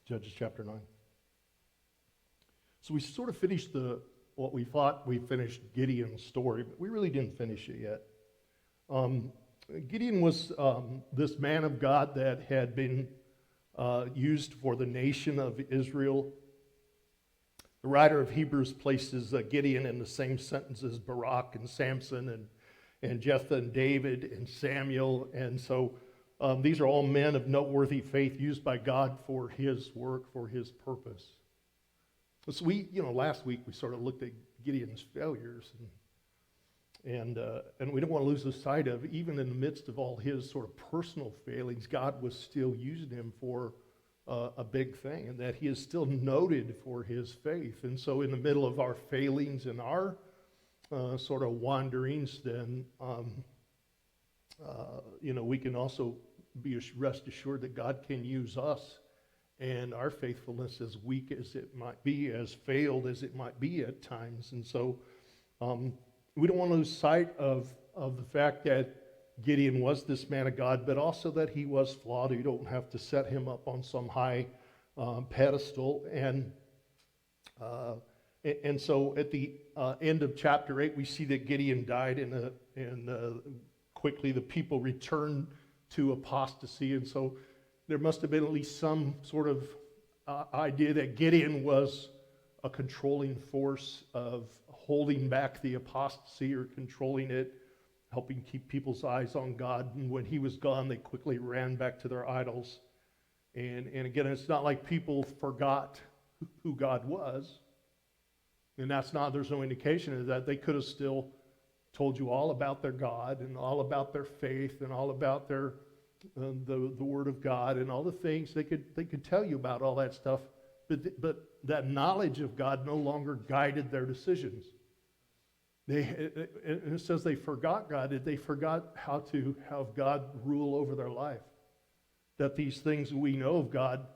Judges chapter 9. So we sort of finished what we thought we finished Gideon's story, but we really didn't finish it yet. Gideon was this man of God that had been used for the nation of Israel. The writer of Hebrews places Gideon in the same sentence as Barak and Samson and Jephthah and David and Samuel. And so these are all men of noteworthy faith used by God for his work, for his purpose. So last week we sort of looked at Gideon's failures, and we don't want to lose the sight of, even in the midst of all his sort of personal failings, God was still using him for a big thing, and that he is still noted for his faith. And so in the middle of our failings and our sort of wanderings, then we can also rest assured that God can use us and our faithfulness, as weak as it might be, as failed as it might be at times. And so we don't want to lose sight of the fact that Gideon was this man of God, but also that he was flawed. You don't have to set him up on some high pedestal. And so at the end of chapter 8, we see that Gideon died, and quickly the people returned to apostasy. And so there must have been at least some sort of idea that Gideon was a controlling force of holding back the apostasy, or controlling it, helping keep people's eyes on God. And when he was gone, they quickly ran back to their idols. And again, it's not like people forgot who God was. And there's no indication of that. They could have still told you all about their God and all about their faith and all about their the Word of God and all the things. They could tell you about all that stuff, but that knowledge of God no longer guided their decisions. It says they forgot God. They forgot how to have God rule over their life. That these things we know of God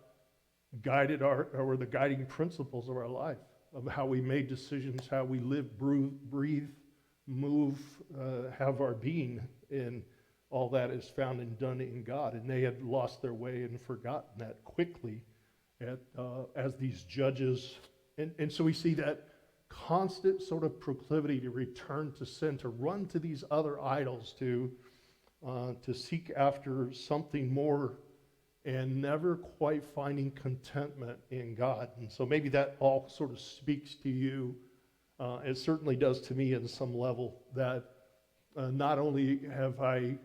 guided were the guiding principles of our life, of how we made decisions, how we live, breathe, move, have our being, and all that is found and done in God. And they had lost their way and forgotten that quickly as these judges. And so we see that constant sort of proclivity to return to sin, to run to these other idols, to seek after something more, and never quite finding contentment in God. And so maybe that all sort of speaks to you. It certainly does to me in some level, that not only have I,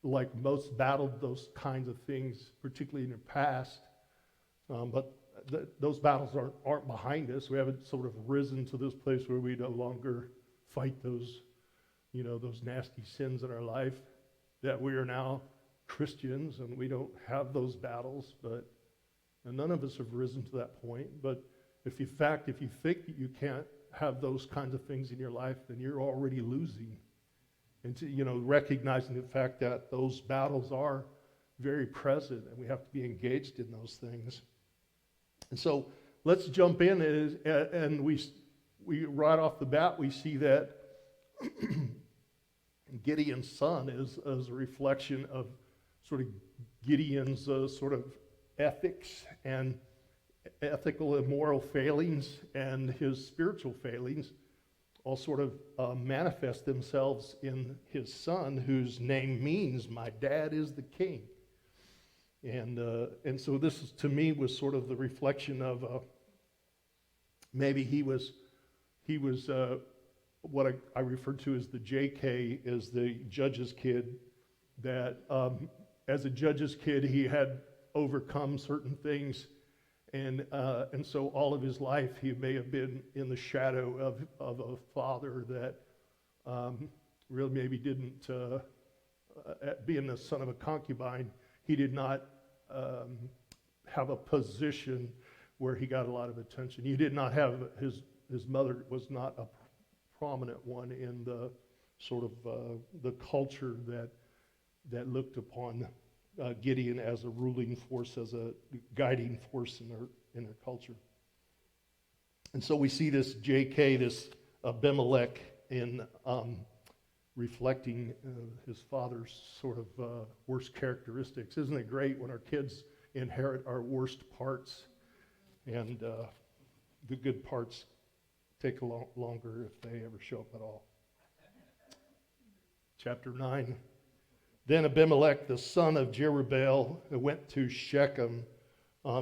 like most, battled those kinds of things, particularly in the past, but those battles aren't behind us. We haven't sort of risen to this place where we no longer fight those nasty sins in our life, that we are now Christians and we don't have those battles. But none of us have risen to that point. But if you think that you can't have those kinds of things in your life, then you're already losing. And recognizing the fact that those battles are very present, and we have to be engaged in those things. And so let's jump in, and we right off the bat we see that Gideon's son is a reflection of sort of Gideon's sort of ethics and ethical and moral failings, and his spiritual failings all sort of manifest themselves in his son, whose name means "my dad is the king." And so this is, to me, was sort of the reflection of maybe he was what I refer to as the JK, as the judge's kid, that as a judge's kid he had overcome certain things, and so all of his life he may have been in the shadow of a father that really maybe didn't, being the son of a concubine, he did not have a position where he got a lot of attention. He did not have, his mother was not a prominent one in the sort of the culture that looked upon Gideon as a ruling force, as a guiding force in their culture. And so we see this JK, this Abimelech, in reflecting his father's sort of worst characteristics. Isn't it great when our kids inherit our worst parts, and the good parts take longer if they ever show up at all. Chapter 9. Then Abimelech, the son of Jerubbaal, went to Shechem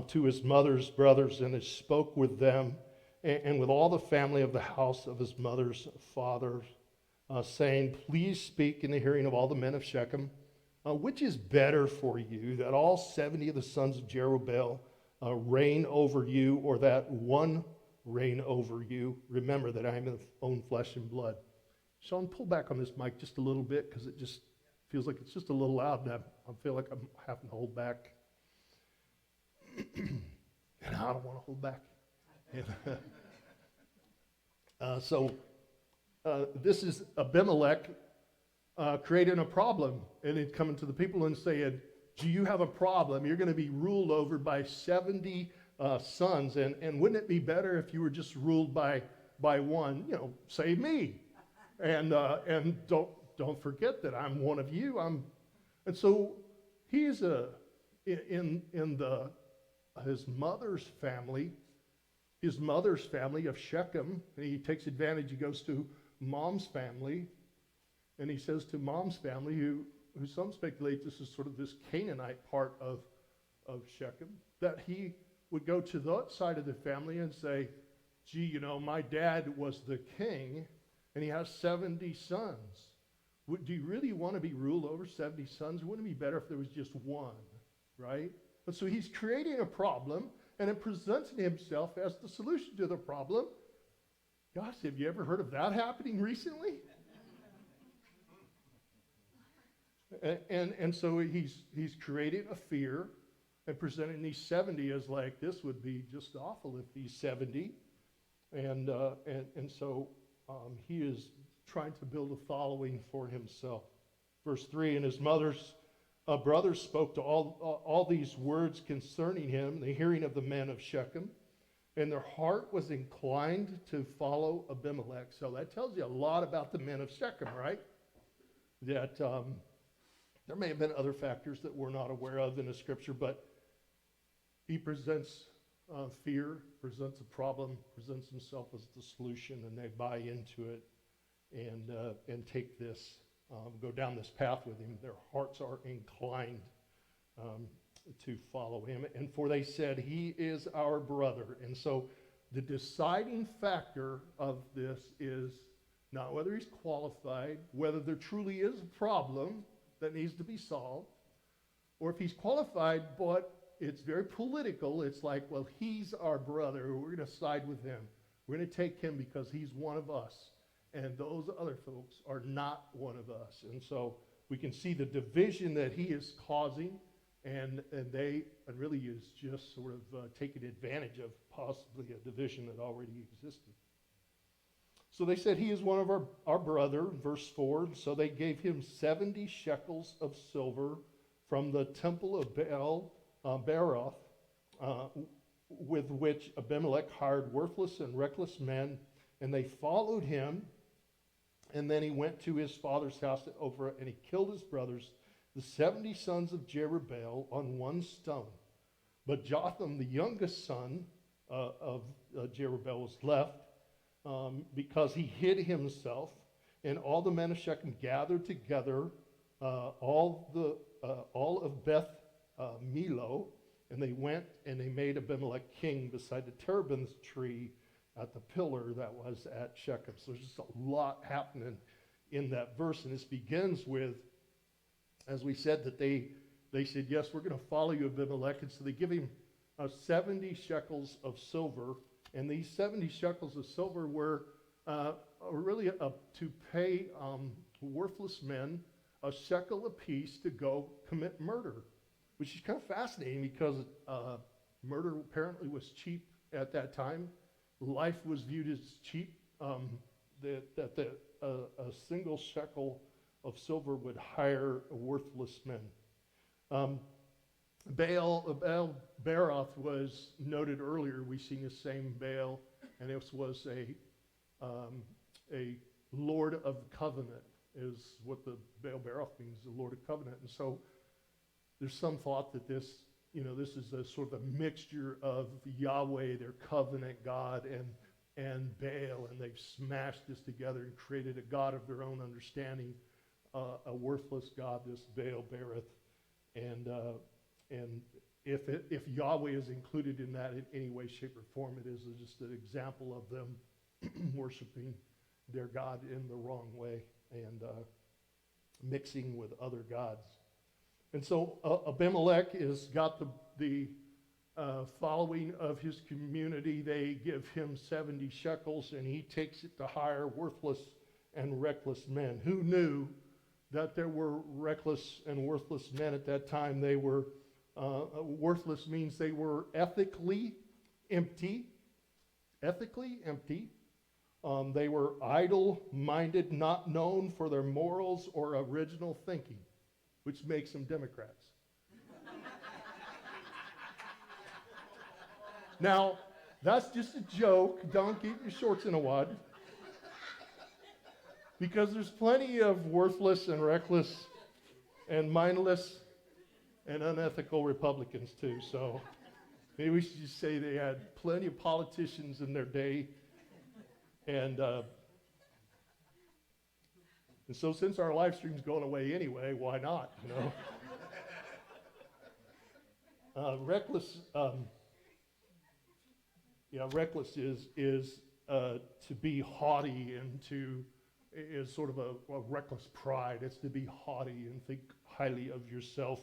to his mother's brothers, and he spoke with them and with all the family of the house of his mother's father, saying, please speak in the hearing of all the men of Shechem. Which is better for you, that all 70 of the sons of Jerubbaal reign over you, or that one reign over you? Remember that I am of own flesh and blood. Sean, pull back on this mic just a little bit, because it just feels like it's just a little loud, and I feel like I'm having to hold back. And I don't want to hold back. This is Abimelech creating a problem, and he's coming to the people and saying, do you have a problem? You're going to be ruled over by 70 sons, and wouldn't it be better if you were just ruled by one? You know, say me, and don't forget that I'm one of you. And so he's in his mother's family of Shechem, and he takes advantage. He goes to mom's family, and he says to mom's family, who some speculate this is sort of this Canaanite part of Shechem, that he would go to that side of the family and say, gee, you know, my dad was the king, and he has 70 sons. Do you really want to be ruled over 70 sons? Wouldn't it be better if there was just one, right? And so he's creating a problem, and it presents himself as the solution to the problem. Gosh, have you ever heard of that happening recently? And so he's creating a fear and presenting these 70 as like, this would be just awful if these 70. And so he is trying to build a following for himself. Verse 3, and his mother's brothers spoke to all these words concerning him, the hearing of the men of Shechem, and their heart was inclined to follow Abimelech. So that tells you a lot about the men of Shechem, right? That there may have been other factors that we're not aware of in the scripture, but he presents fear, presents a problem, presents himself as the solution, and they buy into it and take this, go down this path with him. Their hearts are inclined to follow him. And for they said, he is our brother. And so the deciding factor of this is not whether he's qualified, whether there truly is a problem that needs to be solved, or if he's qualified, but it's very political. It's like, well, he's our brother. We're going to side with him. We're going to take him because he's one of us. And those other folks are not one of us. And so we can see the division that he is causing, and really is just sort of taking advantage of possibly a division that already existed. So they said, he is one of our brother, verse 4. So they gave him 70 shekels of silver from the temple of Baal Baroth, with which Abimelech hired worthless and reckless men, and they followed him. And then he went to his father's house over, and he killed his brothers, the 70 sons of Jerubbaal, on one stone. But Jotham, the youngest son of Jerubbaal, was left because he hid himself. And all the men of Shechem gathered together, all of Beth Millo, and they went and they made Abimelech king beside the terebinth tree at the pillar that was at Shechem. So there's just a lot happening in that verse. And this begins with, as we said, that they said, yes, we're going to follow you, Abimelech. And so they give him 70 shekels of silver. And these 70 shekels of silver were really to pay worthless men a shekel apiece to go commit murder, which is kind of fascinating because murder apparently was cheap at that time. Life was viewed as cheap, that a single shekel of silver would hire worthless men. Baal Baroth was noted earlier. We've seen the same Baal, and it was a Lord of Covenant, is what the Baal Baroth means, the Lord of Covenant. And so there's some thought that this this is a sort of a mixture of Yahweh, their covenant God, and Baal, and they've smashed this together and created a god of their own understanding, a worthless god, this Baal Berith. And if Yahweh is included in that in any way, shape, or form, it is just an example of them worshiping their God in the wrong way and mixing with other gods. And so Abimelech has got the following of his community. They give him 70 shekels, and he takes it to hire worthless and reckless men. Who knew that there were reckless and worthless men at that time? They were worthless means they were ethically empty. Ethically empty. They were idle-minded, not known for their morals or original thinking, which makes them Democrats. Now, that's just a joke. Don't keep your shorts in a wad. Because there's plenty of worthless and reckless and mindless and unethical Republicans too. So maybe we should just say they had plenty of politicians in their day. And so since our live stream's going away anyway, why not, Reckless, reckless is to be haughty and is sort of a reckless pride. It's to be haughty and think highly of yourself.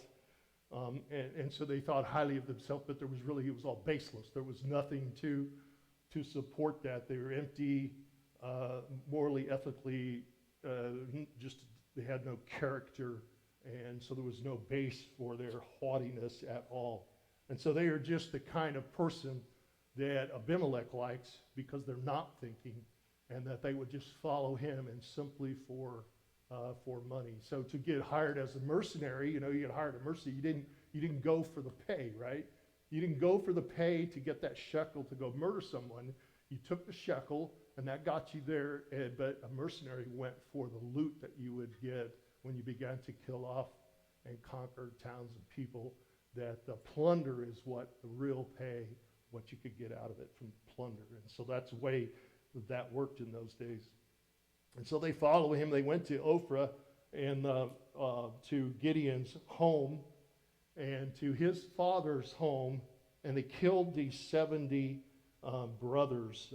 And so they thought highly of themselves, but it was all baseless. There was nothing to support that. They were empty, morally, ethically, they had no character, and so there was no base for their haughtiness at all. And so they are just the kind of person that Abimelech likes because they're not thinking, and that they would just follow him and simply for money. So to get hired as a mercenary, you get hired a mercenary, you didn't go for the pay, right? You didn't go for the pay to get that shekel to go murder someone. You took the shekel, and that got you there, but a mercenary went for the loot that you would get when you began to kill off and conquer towns and people, that the plunder is what the real pay, what you could get out of it from plunder. And so that's the way that worked in those days. And so they follow him. They went to Ophrah and to Gideon's home and to his father's home, and they killed these 70 brothers,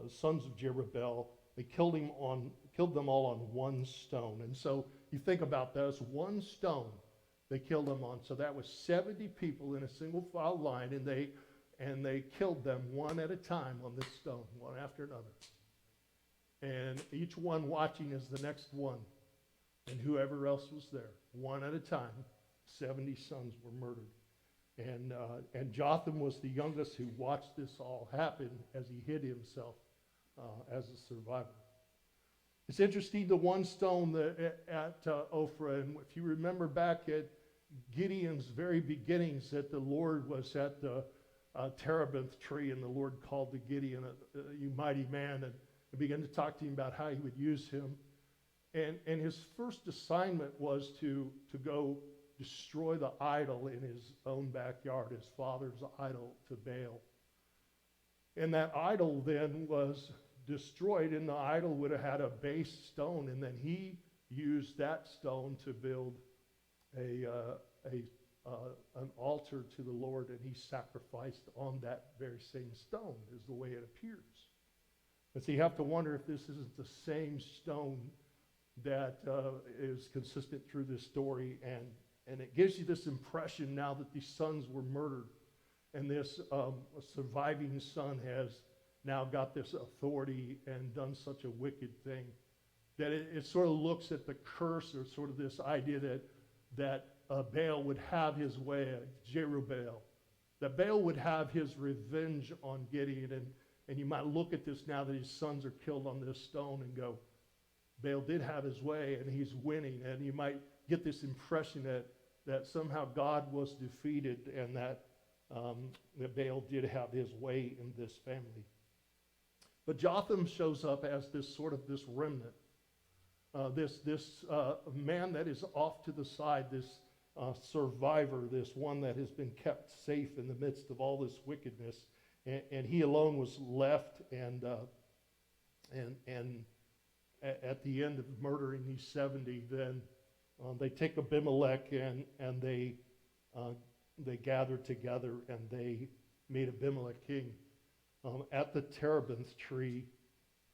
sons of Jerubbaal. They killed them all on one stone. And so you think about this, one stone they killed them on. So that was 70 people in a single file line, and they killed them one at a time on this stone, one after another. And each one watching as the next one, and whoever else was there, one at a time. 70 sons were murdered. And Jotham was the youngest who watched this all happen as he hid himself as a survivor. It's interesting, the one stone at Ophrah, and if you remember back at Gideon's very beginnings, that the Lord was at the terebinth tree, and the Lord called to Gideon, you mighty man, and began to talk to him about how he would use him. And his first assignment was to go destroy the idol in his own backyard, his father's idol to Baal. And that idol then was destroyed, and the idol would have had a base stone, and then he used that stone to build an altar to the Lord, and he sacrificed on that very same stone, is the way it appears. And so you have to wonder if this isn't the same stone that is consistent through this story, and it gives you this impression now that these sons were murdered, and this surviving son has now got this authority and done such a wicked thing, that it sort of looks at the curse, or sort of this idea that Baal would have his way, Jerubbaal, that Baal would have his revenge on Gideon, and you might look at this now that his sons are killed on this stone and go, Baal did have his way, and he's winning, and you might get this impression that somehow God was defeated, and that Baal did have his way in this family. But Jotham shows up as this remnant, this man that is off to the side, this survivor, this one that has been kept safe in the midst of all this wickedness. And he alone was left, and at the end of murdering these 70, then they take Abimelech and they gathered together and they made Abimelech king at the terebinth tree,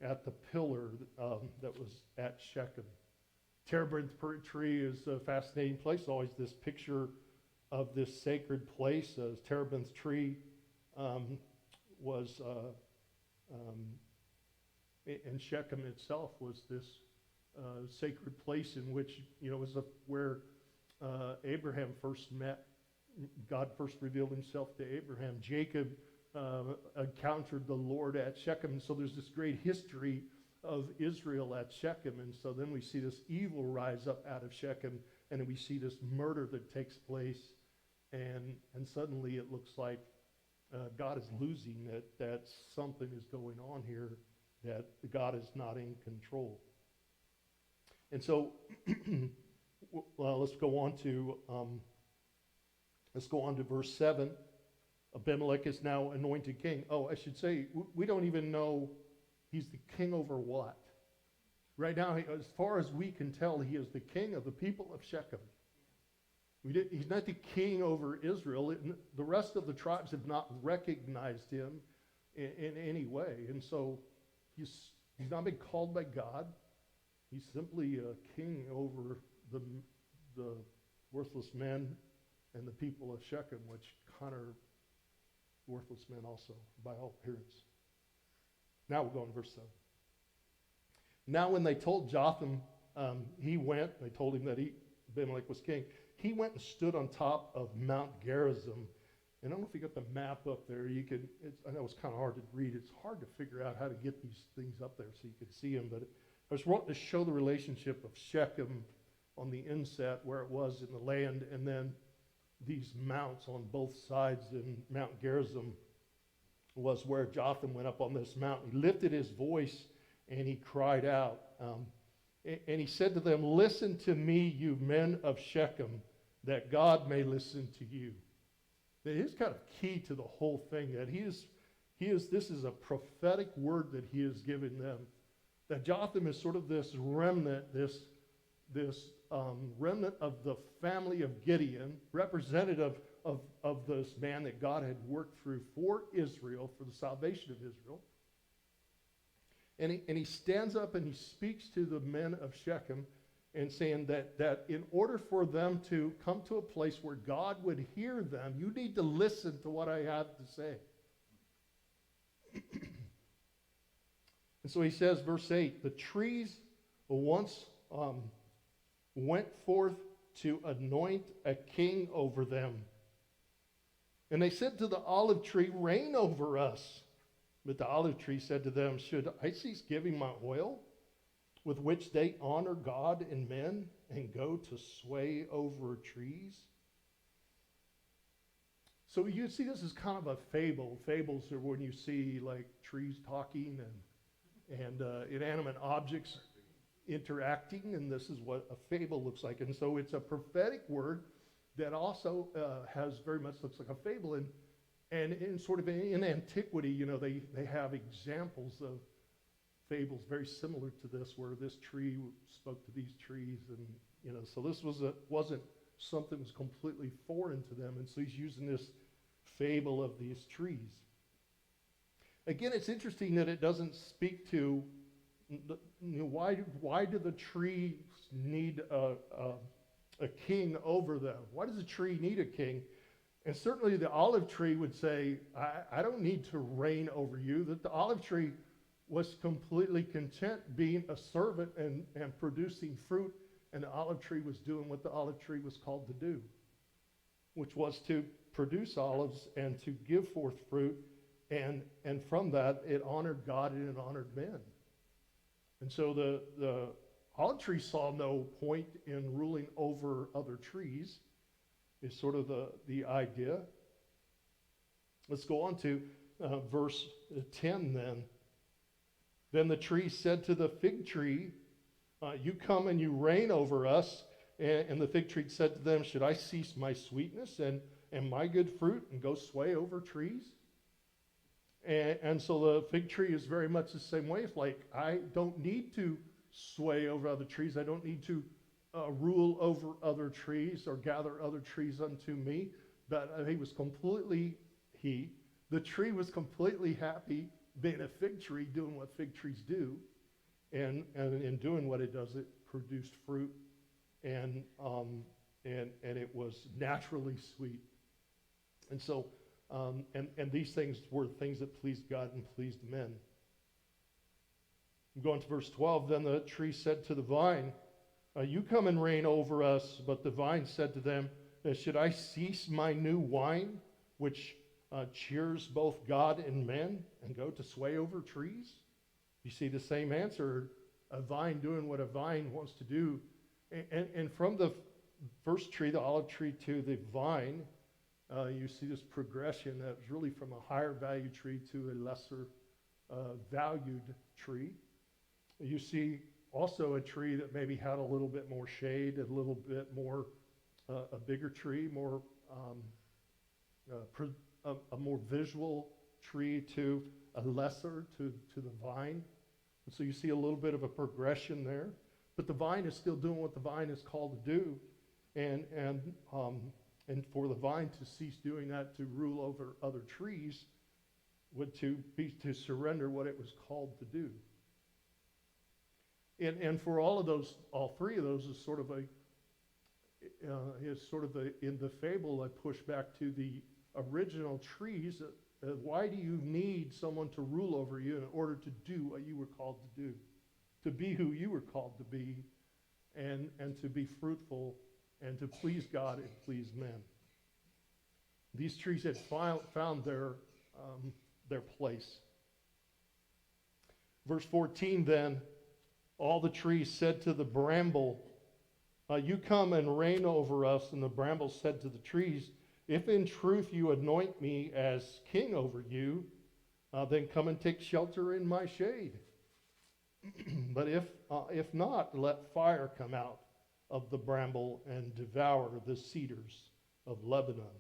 at the pillar that was at Shechem. Terebinth tree is a fascinating place. Always this picture of this sacred place. Terebinth tree was and Shechem itself was this sacred place in which, was where Abraham first met. God first revealed himself to Abraham. Jacob encountered the Lord at Shechem. So there's this great history of Israel at Shechem. And so then we see this evil rise up out of Shechem, and then we see this murder that takes place. And suddenly it looks like God is losing, that something is going on here, that God is not in control. And so, well, let's go on to verse 7. Abimelech is now anointed king. Oh, I should say, we don't even know he's the king over what. Right now, as far as we can tell, he is the king of the people of Shechem. He's not the king over Israel. The rest of the tribes have not recognized him in any way. And so he's not been called by God. He's simply a king over the worthless men and the people of Shechem, which kind of worthless men also, by all appearance. Now we'll go on verse 7. Now when they told Jotham, he went, they told him that Abimelech was king. He went and stood on top of Mount Gerizim. And I don't know if you got the map up there. I know it's kind of hard to read. It's hard to figure out how to get these things up there so you could see them. But I was wanting to show the relationship of Shechem on the inset, where it was in the land, and then these mounts on both sides. And Mount Gerizim was where Jotham went up on this mountain. He lifted his voice and he cried out. And he said to them, "Listen to me, you men of Shechem, that God may listen to you." That is kind of key to the whole thing, that this is a prophetic word that he has given them. That Jotham is sort of this remnant, this remnant of the family of Gideon, representative of this man that God had worked through for Israel, for the salvation of Israel. And he stands up and he speaks to the men of Shechem and saying that in order for them to come to a place where God would hear them, you need to listen to what I have to say. And so he says, verse 8, the trees once went forth to anoint a king over them. And they said to the olive tree, "Reign over us." But the olive tree said to them, "Should I cease giving my oil, with which they honor God and men, and go to sway over trees?" So you see this is kind of a fable. Fables are when you see like trees talking and inanimate objects interacting, and this is what a fable looks like. And so it's a prophetic word that also has very much looks like a fable. And in sort of in antiquity, they have examples of fables very similar to this, where this tree spoke to these trees, and so this wasn't something that was completely foreign to them. And so he's using this fable of these trees. Again, it's interesting that it doesn't speak to why do the trees need a king over them? Why does a tree need a king? And certainly the olive tree would say, I don't need to reign over you. That the olive tree was completely content being a servant and producing fruit, and the olive tree was doing what the olive tree was called to do, which was to produce olives and to give forth fruit, and from that it honored God and it honored men. And so the olive tree saw no point in ruling over other trees, is sort of the idea. Let's go on to verse 10 then. Then the tree said to the fig tree, "You come and you reign over us." And the fig tree said to them, should I cease my sweetness and my good fruit and go sway over trees? And so the fig tree is very much the same way. It's like, I don't need to sway over other trees. I don't need to rule over other trees or gather other trees unto me. But the tree was completely happy being a fig tree, doing what fig trees do. And in doing what it does, it produced fruit, and it was naturally sweet. And so, and these things were things that pleased God and pleased men. Going to verse 12, then the tree said to the vine, you come and reign over us. But the vine said to them, should I cease my new wine, which cheers both God and men, and go to sway over trees? You see the same answer, a vine doing what a vine wants to do. And from the first tree, the olive tree, to the vine, you see this progression that's really from a higher value tree to a lesser valued tree. You see also a tree that maybe had a little bit more shade, a little bit more, a bigger tree, more a more visual tree to a lesser to the vine. And so you see a little bit of a progression there. But the vine is still doing what the vine is called to do. And for the vine to cease doing that, to rule over other trees, would to surrender what it was called to do. And for all three of those is sort of in the fable, I push back to the original trees. Why do you need someone to rule over you in order to do what you were called to do? To be who you were called to be, and to be fruitful, and to please God and please men. These trees had found their place. Verse 14 then, all the trees said to the bramble, you come and reign over us. And the bramble said to the trees, if in truth you anoint me as king over you, then come and take shelter in my shade. But if not, let fire come out of the bramble and devour the cedars of Lebanon.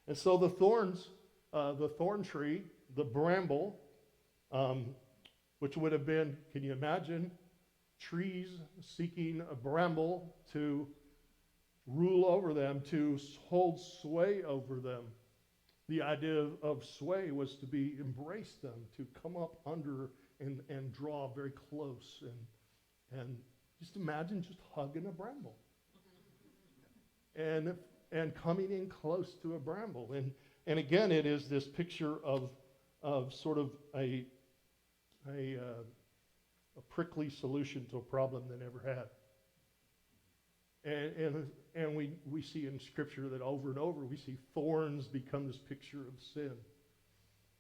And so the thorns, the thorn tree, the bramble, which would have been, can you imagine, trees seeking a bramble to rule over them, to hold sway over them. The idea of sway was to embrace them, to come up under and draw very close. And just imagine just hugging a bramble. And coming in close to a bramble. And again, it is this picture of sort of a prickly solution to a problem they never had. And we see in Scripture that over and over we see thorns become this picture of sin.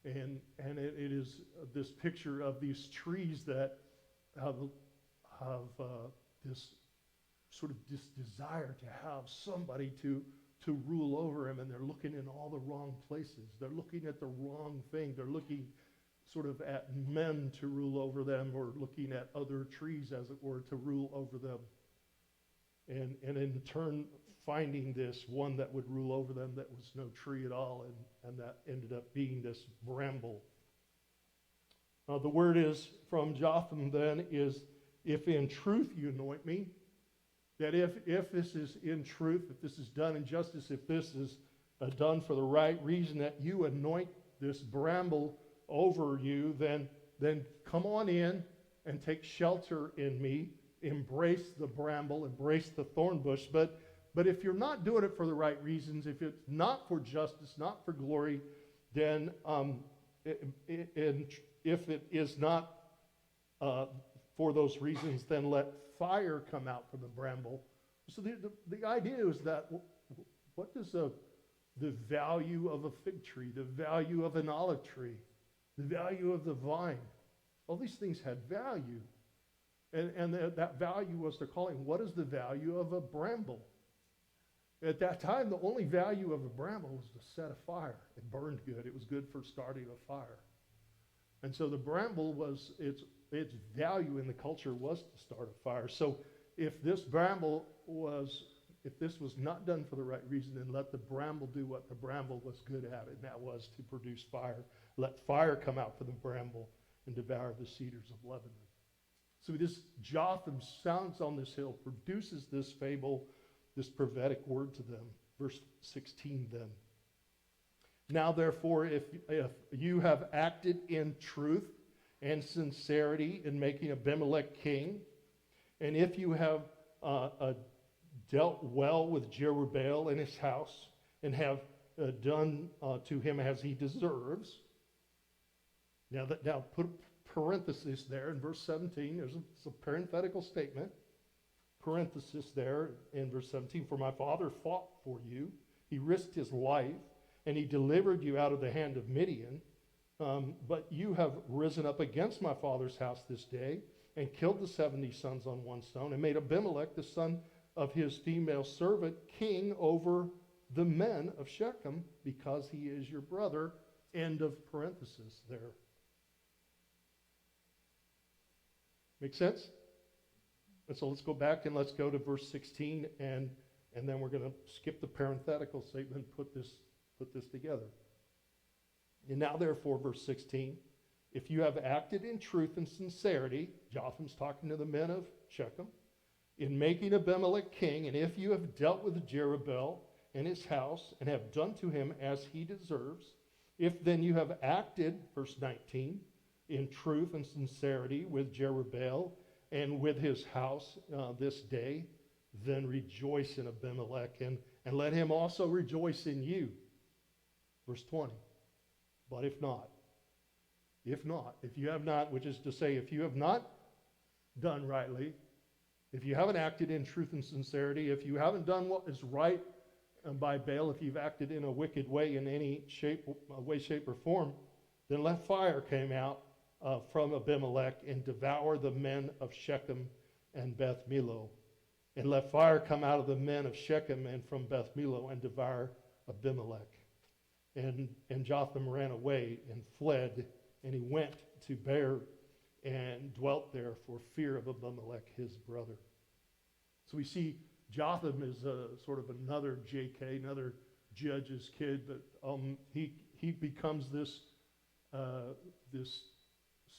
And it is this picture of these trees that have this sort of this desire to have somebody to rule over them, and they're looking in all the wrong places. They're looking at the wrong thing. They're looking sort of at men to rule over them, or looking at other trees, as it were, to rule over them. And in turn, finding this one that would rule over them that was no tree at all, and that ended up being this bramble. The word is from Jotham then is, if in truth you anoint me, that if this is in truth, if this is done in justice, if this is done for the right reason, that you anoint this bramble over you, then come on in and take shelter in me. Embrace the bramble, embrace the thorn bush. But if you're not doing it for the right reasons, if it's not for justice, not for glory, then if it is not for those reasons, then let fire come out from the bramble. So the idea is that what does the value of a fig tree, the value of an olive tree, the value of the vine, all these things had value. And that value was, they're calling, what is the value of a bramble? At that time, the only value of a bramble was to set a fire. It burned good. It was good for starting a fire. And so the bramble was, its value in the culture was to start a fire. So if this was not done for the right reason, then let the bramble do what the bramble was good at, and that was to produce fire. Let fire come out from the bramble and devour the cedars of Lebanon. So this Jotham sounds on this hill, produces this fable, this prophetic word to them. Verse 16 then. Now therefore, if you have acted in truth and sincerity in making Abimelech king, and if you have dealt well with Jerubbaal and his house, and have done to him as he deserves. Now put a parenthesis there in verse 17. There's a parenthetical statement. Parenthesis there in verse 17. For my father fought for you. He risked his life, and he delivered you out of the hand of Midian. But you have risen up against my father's house this day, and killed the 70 sons on one stone, and made Abimelech, the son of his female servant, king over the men of Shechem, because he is your brother. End of parenthesis there. Make sense? And so let's go back and let's go to verse 16, and then we're going to skip the parenthetical statement and put this together. And now therefore, verse 16, if you have acted in truth and sincerity, Jotham's talking to the men of Shechem, in making Abimelech king, and if you have dealt with Jerubbaal and his house, and have done to him as he deserves, if then you have acted, verse 19, in truth and sincerity with Jerubbaal and with his house this day, then rejoice in Abimelech, and let him also rejoice in you. Verse 20. But if you have not, which is to say, if you have not done rightly, if you haven't acted in truth and sincerity, if you haven't done what is right by Baal, if you've acted in a wicked way in any way, shape, or form, then let fire come out from Abimelech and devour the men of Shechem and Beth Millo. And let fire come out of the men of Shechem and from Beth Millo and devour Abimelech. And Jotham ran away and fled, and he went to Beer and dwelt there for fear of Abimelech, his brother. So we see Jotham is sort of another JK, another judge's kid, but he becomes this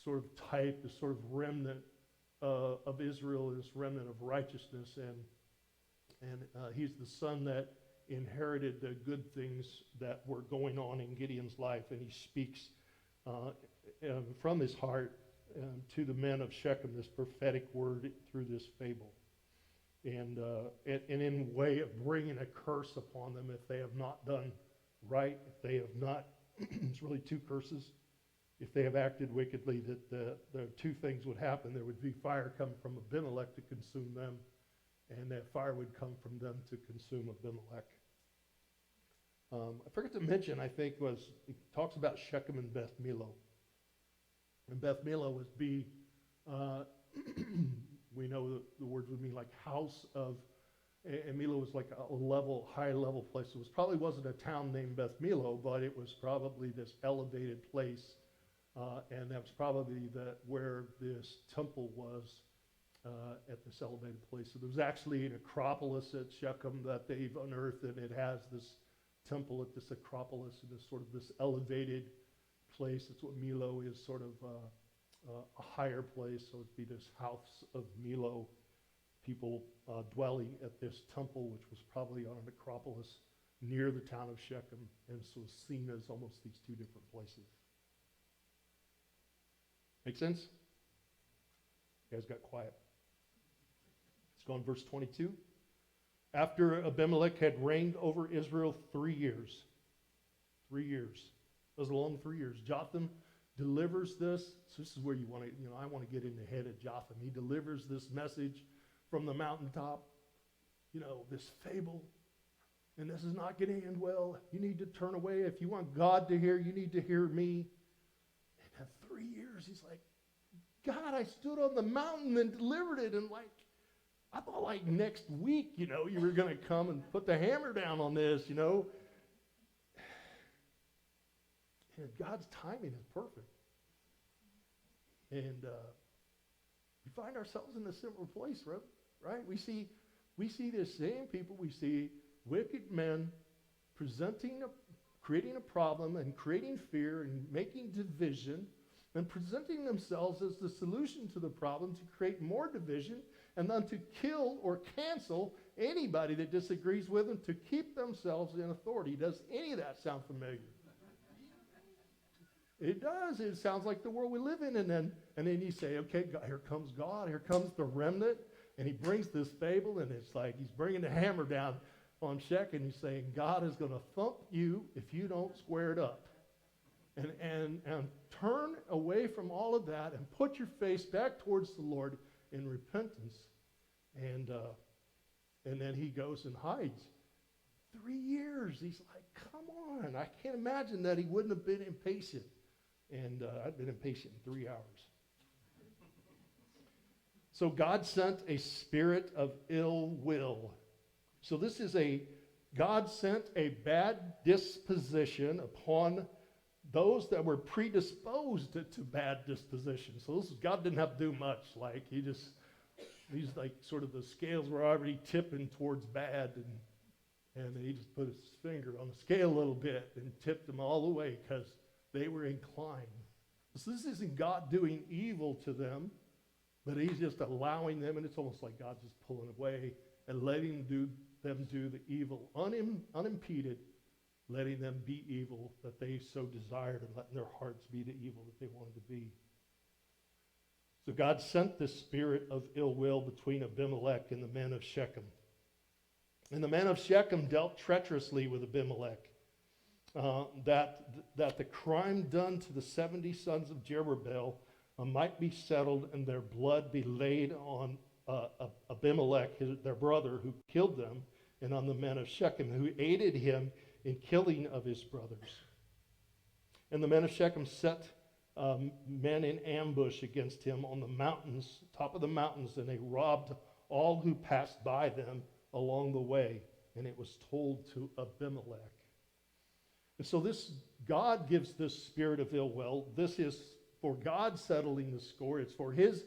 sort of type, this sort of remnant of Israel, this remnant of righteousness, and he's the son that inherited the good things that were going on in Gideon's life, and he speaks from his heart to the men of Shechem this prophetic word through this fable, and in way of bringing a curse upon them if they have not done right, if they have not. It's really two curses. If they have acted wickedly, that the two things would happen. There would be fire come from Abimelech to consume them, and that fire would come from them to consume Abimelech. I forgot to mention, I think, it talks about Shechem and Beth Millo. And Beth Millo would be, we know the words would mean like house of, and Millo was like a high level place. It probably wasn't a town named Beth Millo, but it was probably this elevated place, and that was probably where this temple was at this elevated place. So there was actually an Acropolis at Shechem that they've unearthed, and it has this temple at this Acropolis, and this sort of this elevated place. That's what Millo is, sort of a higher place. So it'd be this house of Millo, people dwelling at this temple, which was probably on an Acropolis near the town of Shechem, and so seen as almost these two different places. Make sense? You guys got quiet. Let's go on verse 22. After Abimelech had reigned over Israel 3 years. 3 years. That was a long 3 years. Jotham delivers this. So this is where I want to get in the head of Jotham. He delivers this message from the mountaintop. This fable. And this is not going to end well. You need to turn away. If you want God to hear, you need to hear me. And in 3 years, he's like, God, I stood on the mountain and delivered it. And I thought next week, you were going to come and put the hammer down on this, And God's timing is perfect. And we find ourselves in a similar place, right? right? We see the same people. We see wicked men creating a problem and creating fear and making division and presenting themselves as the solution to the problem to create more division and then to kill or cancel anybody that disagrees with them to keep themselves in authority. Does any of that sound familiar? It does. It sounds like the world we live in. And then you say, okay, God, here comes God. Here comes the remnant. And he brings this fable, and it's like he's bringing the hammer down on Shechem. He's saying, God is going to thump you if you don't square it up. And turn away from all of that and put your face back towards the Lord in repentance. And then he goes and hides. 3 years. He's like, come on. I can't imagine that he wouldn't have been impatient. And I've been impatient in 3 hours. So God sent a spirit of ill will. So this is God sent a bad disposition upon those that were predisposed to bad disposition. So God didn't have to do much. Like these like sort of the scales were already tipping towards bad, and he just put his finger on the scale a little bit and tipped them all the way because they were inclined. So this isn't God doing evil to them, but he's just allowing them, and it's almost like God's just pulling away and letting them do the evil unimpeded, letting them be evil that they so desired and letting their hearts be the evil that they wanted to be. So God sent this spirit of ill will between Abimelech and the men of Shechem. And the men of Shechem dealt treacherously with Abimelech, that the crime done to the 70 sons of Jerubbaal might be settled and their blood be laid on Abimelech, their brother, who killed them, and on the men of Shechem, who aided him in killing of his brothers. And the men of Shechem set men in ambush against him on the mountains, top of the mountains, and they robbed all who passed by them along the way. And it was told to Abimelech. And so God gives this spirit of ill will. This is for God settling the score. It's for his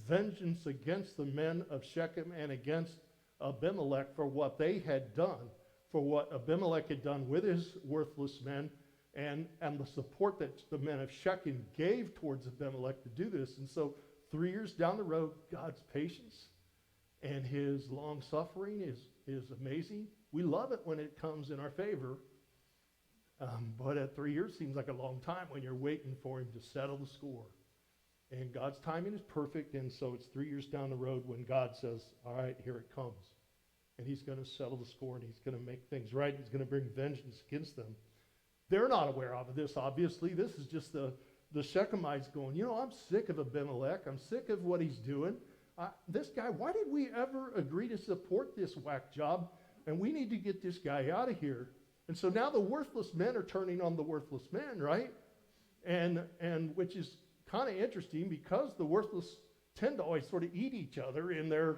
vengeance against the men of Shechem and against Abimelech for what they had done, for what Abimelech had done with his worthless men, and the support that the men of Shechem gave towards Abimelech to do this. And so 3 years down the road, God's patience and his long suffering is amazing. We love it when it comes in our favor. But at 3 years seems like a long time when you're waiting for him to settle the score. And God's timing is perfect, and so it's 3 years down the road when God says, all right, here it comes. And he's going to settle the score, and he's going to make things right. He's going to bring vengeance against them. They're not aware of this, obviously. This is just the Shechemites going, I'm sick of Abimelech. I'm sick of what he's doing. This guy, why did we ever agree to support this whack job? And we need to get this guy out of here. And so now the worthless men are turning on the worthless men, right? And which is kind of interesting because the worthless tend to always sort of eat each other in their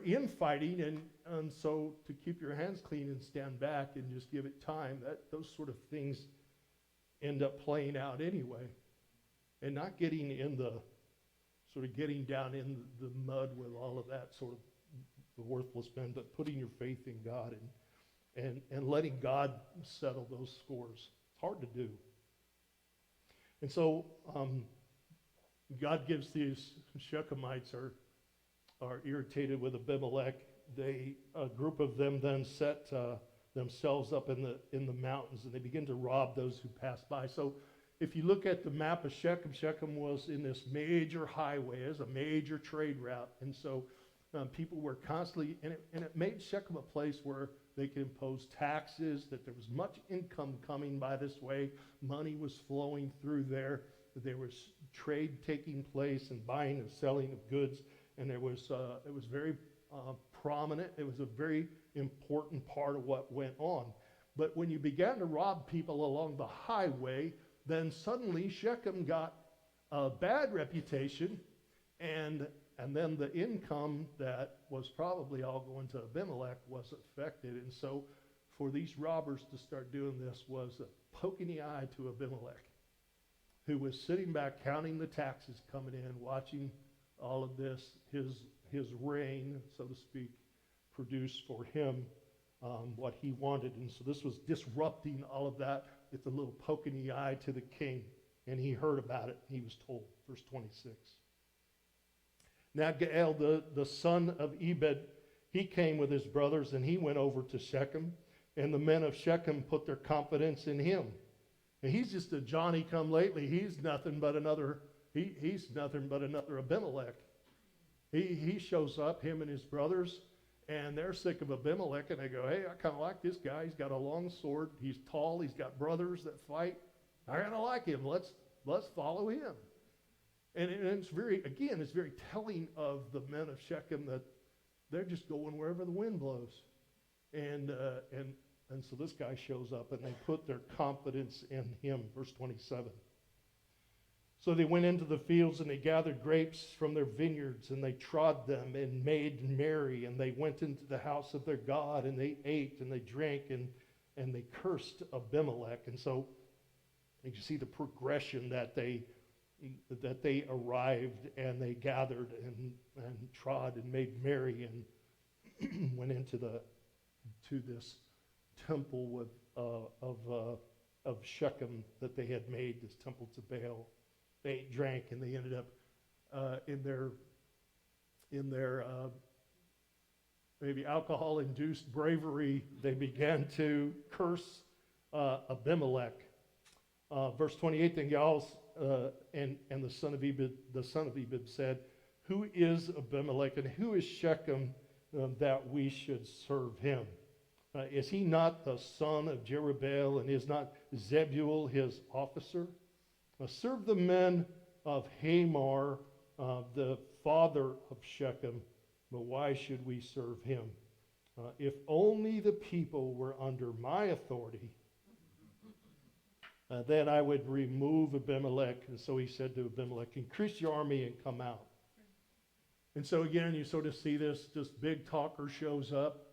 infighting, and so to keep your hands clean and stand back and just give it time, those sort of things end up playing out anyway, and not getting down in the mud with all of that sort of the worthless men, but putting your faith in God and letting God settle those scores. It's hard to do. And so God gives these Shechemites are irritated with Abimelech. A group of them then set themselves up in the mountains, and they begin to rob those who pass by. So if you look at the map of Shechem, Shechem was in this major highway as a major trade route. And so people were constantly, and it made Shechem a place where they could impose taxes, that there was much income coming by this way. Money was flowing through there. There was trade taking place and buying and selling of goods. And it was very prominent. It was a very important part of what went on. But when you began to rob people along the highway, then suddenly Shechem got a bad reputation, and then the income that was probably all going to Abimelech was affected. And so for these robbers to start doing this was a poke in the eye to Abimelech, who was sitting back counting the taxes coming in, watching all of this. his reign, so to speak, produce for him what he wanted. And so this was disrupting all of that. It's a little poke in the eye to the king. And he heard about it. He was told, verse 26. Now Gaal, the son of Ebed, he came with his brothers, and he went over to Shechem. And the men of Shechem put their confidence in him. And he's just a Johnny-come-lately. He's nothing but another Abimelech. He shows up, him and his brothers, and they're sick of Abimelech, and they go, hey, I kind of like this guy. He's got a long sword. He's tall. He's got brothers that fight. I kind of like him. Let's follow him. And it's very telling of the men of Shechem that they're just going wherever the wind blows. And so this guy shows up, and they put their confidence in him. Verse 27. So they went into the fields, and they gathered grapes from their vineyards, and they trod them and made merry, and they went into the house of their God, and they ate and they drank, and they cursed Abimelech. And so you see the progression that they arrived, and they gathered and trod and made merry, and went into this temple of Shechem that they had made, this temple to Baal. They ate, drank, and they ended up in their maybe alcohol-induced bravery. They began to curse Abimelech. Verse 28. Then Gaal and the son of Ebed said, "Who is Abimelech, and who is Shechem that we should serve him? Is he not the son of Jerubbaal, and is not Zebul his officer? Serve the men of Hamor, the father of Shechem, but why should we serve him? If only the people were under my authority, then I would remove Abimelech." And so he said to Abimelech, "Increase your army and come out." And so again, you sort of see this big talker shows up,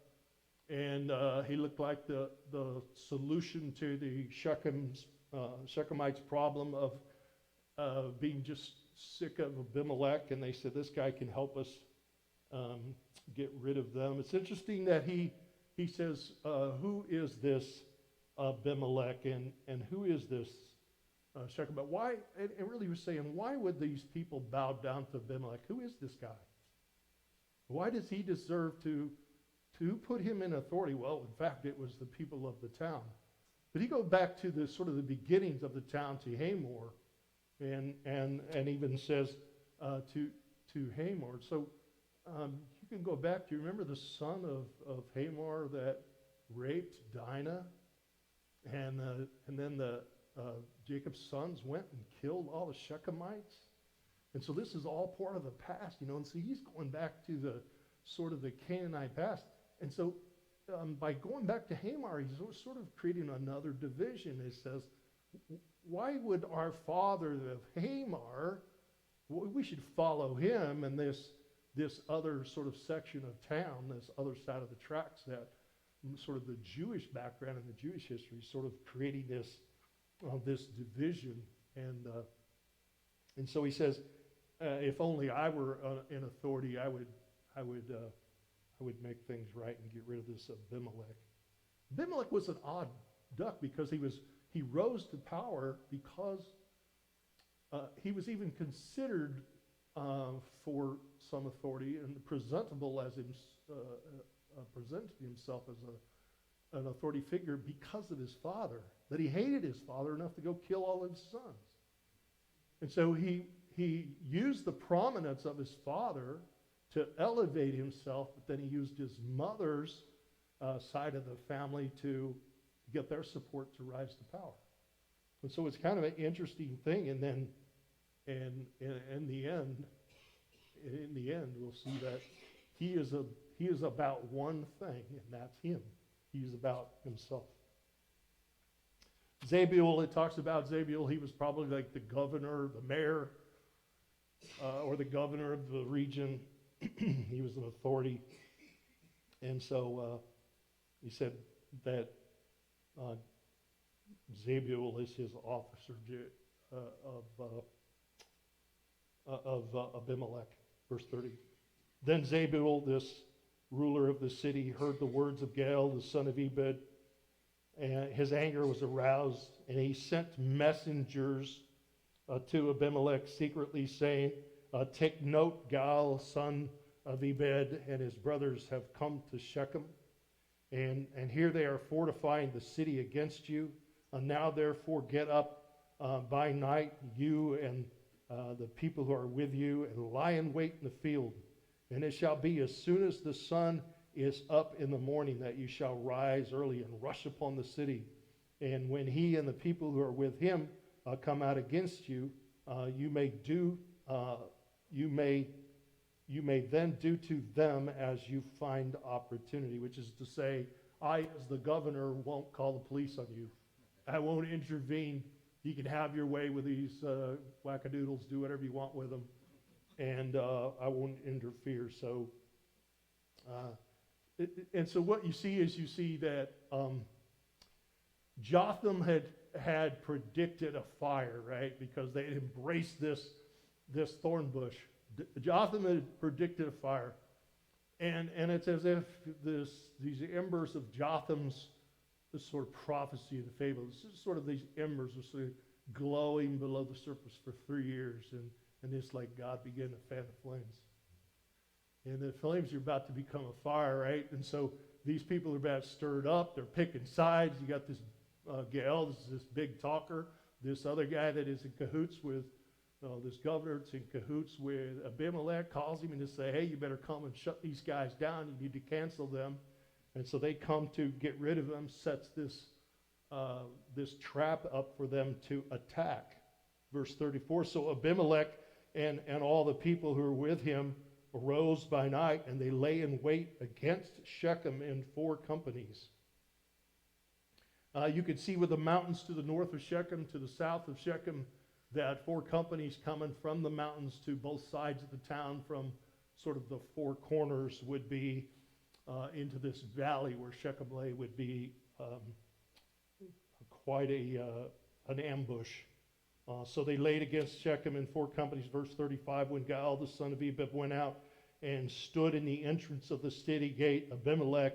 and he looked like the solution to the Shechemites' problem of being just sick of Abimelech, and they said, this guy can help us get rid of them. It's interesting that he says, who is this Abimelech, and who is this Shechem? But why, and really he was saying, why would these people bow down to Abimelech? Who is this guy? Why does he deserve to put him in authority? Well, in fact, it was the people of the town. But he goes back to the sort of the beginnings of the town, to Hamor, and even says to Hamor. So you can go back. Do you remember the son of Hamor that raped Dinah? And then Jacob's sons went and killed all the Shechemites. And so this is all part of the past, and so he's going back to the sort of the Canaanite past. And so by going back to Hamor, he's sort of creating another division. It says, why would our father of Hamor, we should follow him, and this other sort of section of town, this other side of the tracks, that sort of the Jewish background and the Jewish history, sort of creating this division. And so he says, if only I were in authority, I would make things right and get rid of this Abimelech. Abimelech was an odd duck, because he rose to power because he was even considered for some authority and presentable as presented himself as an authority figure because of his father, that he hated his father enough to go kill all of his sons. And so he used the prominence of his father to elevate himself, but then he used his mother's side of the family to get their support to rise to power. And so it's kind of an interesting thing. And then in the end, we'll see that he is about one thing, and that's him. He's about himself. Zebul, it talks about Zebul. He was probably like the governor, the mayor, or the governor of the region. He was an authority. And so he said that Zebul is his officer of Abimelech. Verse 30. Then Zebul, this ruler of the city, heard the words of Gaal, the son of Ebed, and his anger was aroused, and he sent messengers to Abimelech secretly, saying, take note, Gaal, son of Ebed, and his brothers have come to Shechem, and here they are fortifying the city against you. Now therefore get up by night, you and the people who are with you, and lie in wait in the field. And it shall be as soon as the sun is up in the morning that you shall rise early and rush upon the city. And when he and the people who are with him come out against you, you may then do to them as you find opportunity, which is to say, I, as the governor, won't call the police on you. I won't intervene. You can have your way with these wackadoodles, do whatever you want with them, and I won't interfere. So, and so what you see is that Jotham had predicted a fire, right? Because they had embraced this thorn bush. Jotham had predicted a fire, and it's as if these embers of Jotham's this sort of prophecy and fable. This is sort of these embers are sort of glowing below the surface for 3 years, and it's like God began to fan the flames. And the flames are about to become a fire, right? And so these people are about stirred up. They're picking sides. You got this Gaal, this big talker, this other guy that is in cahoots with this governor that's in cahoots with Abimelech, calls him and just say, hey, you better come and shut these guys down. You need to cancel them. And so they come to get rid of them, sets this trap up for them to attack. Verse 34, so Abimelech and all the people who are with him arose by night, and they lay in wait against Shechem in 4 companies. You could see with the mountains to the north of Shechem, to the south of Shechem, that 4 companies coming from the mountains to both sides of the town from sort of the 4 corners would be into this valley where Shechem lay would be quite an ambush. So they laid against Shechem in 4 companies. Verse 35, when Gaal, the son of Ebed, went out and stood in the entrance of the city gate, Abimelech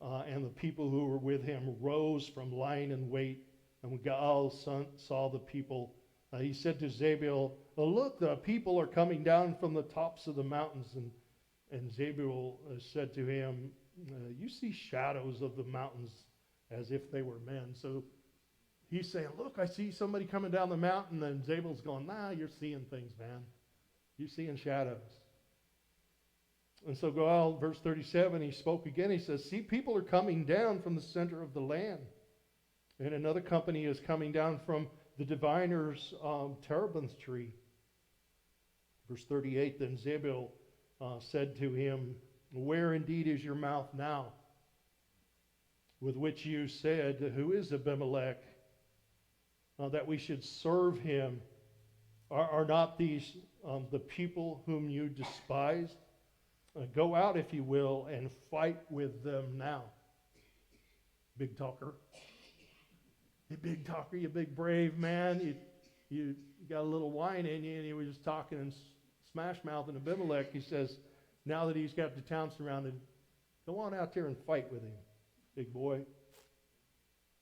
and the people who were with him rose from lying in wait. And when Gaal saw the people, he said to Zebul, look, the people are coming down from the tops of the mountains. And Zebul said to him, you see shadows of the mountains as if they were men. So he's saying, look, I see somebody coming down the mountain. And Zebul's going, nah, you're seeing things, man. You're seeing shadows. And so Gaal, verse 37, he spoke again. He says, see, people are coming down from the center of the land. And another company is coming down from the diviner's terebinth tree. Verse 38, then Zebul said to him, where indeed is your mouth now? With which you said, who is Abimelech, that we should serve him? Are not these the people whom you despised? Go out, if you will, and fight with them now. Big talker. You big talker, you big brave man. You got a little wine in you, and he was just talking and smash mouthing Abimelech. He says, now that he's got the town surrounded, go on out there and fight with him, big boy.